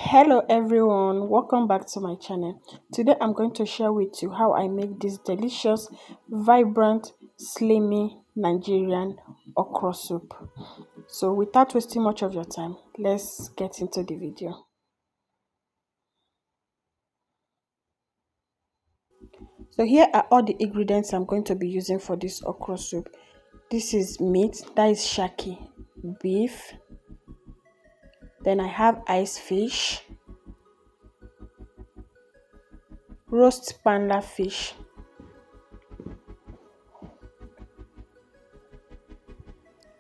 Hello everyone, welcome back to my channel. Today I'm going to share with you how I make this delicious, vibrant, slimy Nigerian okra soup. So without wasting much of your time, let's get into the video. So here are all the ingredients I'm going to be using for this okra soup. This is meat, that is shaki, beef. Then I have ice fish, roast panda fish,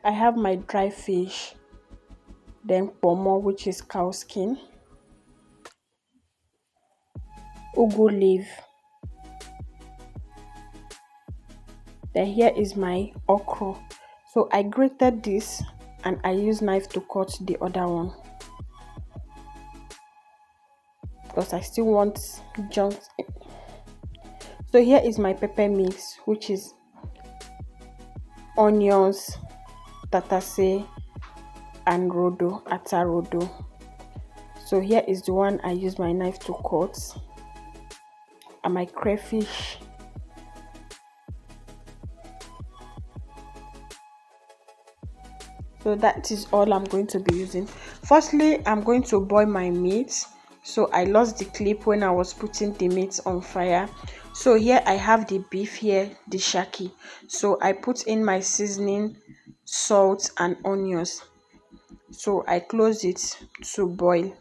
I have my dry fish, then pomo, which is cow skin, ugu leaf. Then here is my okra. So I grated this and I use knife to cut the other one because I still want junk. So here is my pepper mix, which is onions, tatase, and atarodo. So here is the one I use my knife to cut, and my crayfish. So that is all I'm going to be using. Firstly, I'm going to boil my meat. So I lost the clip when I was putting the meat on fire. So here I have the beef, here the shaki. So I put in my seasoning, salt and onions. So I close it to boil.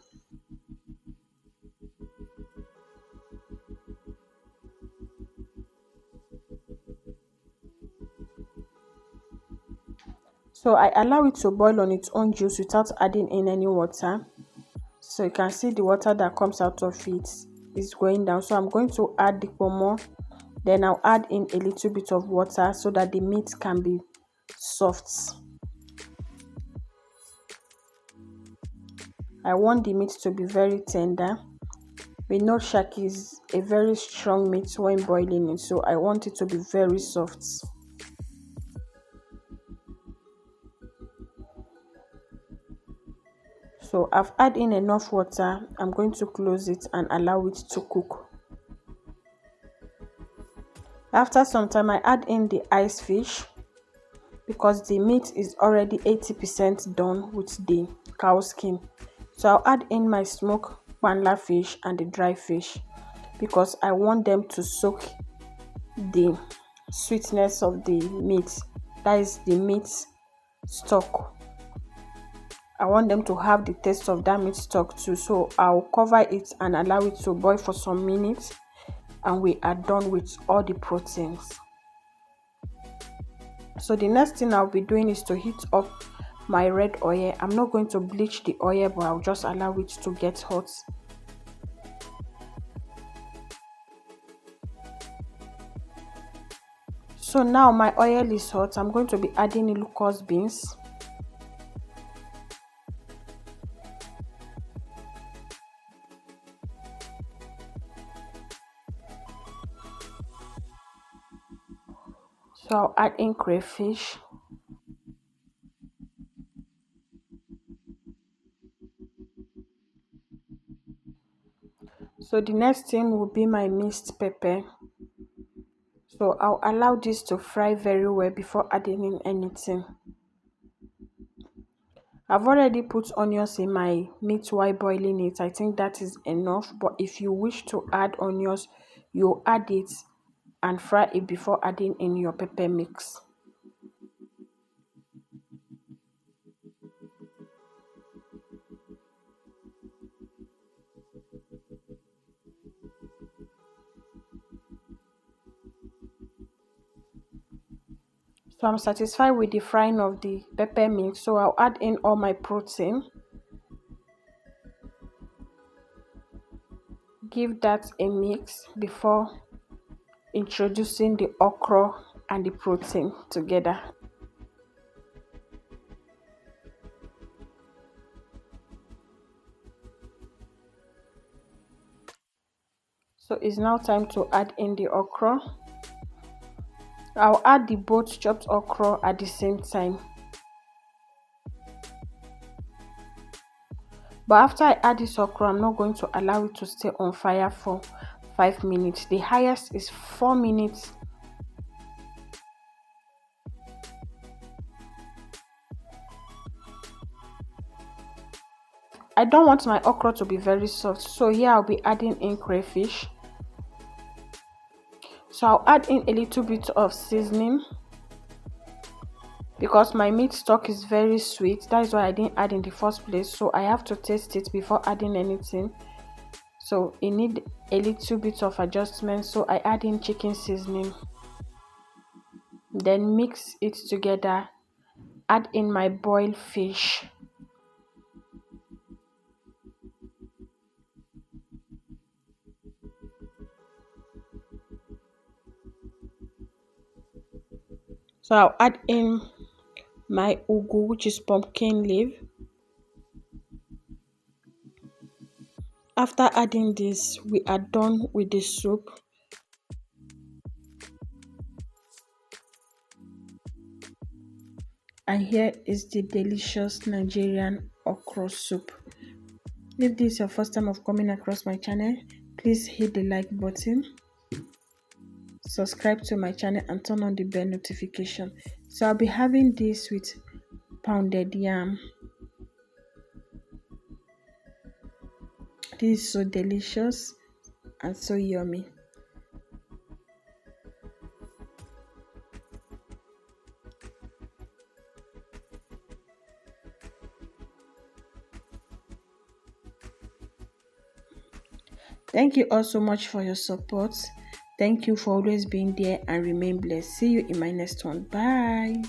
So I allow it to boil on its own juice without adding in any water. So you can see the water that comes out of it is going down. So I'm going to add the pomo. Then I'll add in a little bit of water so that the meat can be soft. I want the meat to be very tender. We know shaki is a very strong meat when boiling it, so I want it to be very soft. So I've added in enough water. I'm going to close it and allow it to cook. After some time, I add in the ice fish because the meat is already 80% done with the cow skin. So I'll add in my smoked panda fish and the dry fish because I want them to soak the sweetness of the meat, that is the meat stock. I want them to have the taste of that meat stock too. So I'll cover it and allow it to boil for some minutes, and we are done with all the proteins. So the next thing I'll be doing is to heat up my red oil. I'm not going to bleach the oil, but I'll just allow it to get hot. So now my oil is hot. I'm going to be adding in locust beans, so I'll add in crayfish, so the next thing will be my minced pepper. So I'll allow this to fry very well before adding in anything. I've already put onions in my meat while boiling it. I think that is enough, but if you wish to add onions, you add it and fry it before adding in your pepper mix. So I'm satisfied with the frying of the pepper mix, so I'll add in all my protein. Give that a mix before introducing the okra and the protein together. So it's now time to add in the okra. I'll add the both chopped okra at the same time. But after I add this okra, I'm not going to allow it to stay on fire for 5 minutes. The highest is 4 minutes. I don't want my okra to be very soft, so here I'll be adding in crayfish. So I'll add in a little bit of seasoning because my meat stock is very sweet. That is why I didn't add in the first place, so I have to taste it before adding anything. So it need a little bit of adjustment, so I add in chicken seasoning, then mix it together, add in my boiled fish. So I'll add in my ugu, which is pumpkin leaf. After adding this, we are done with the soup. And here is the delicious Nigerian okra soup. If this is your first time of coming across my channel, please hit the like button, subscribe to my channel and turn on the bell notification. So I'll be having this with pounded yam. This is so delicious and so yummy. Thank you all so much for your support. Thank you for always being there and remain blessed. See you in my next one. Bye.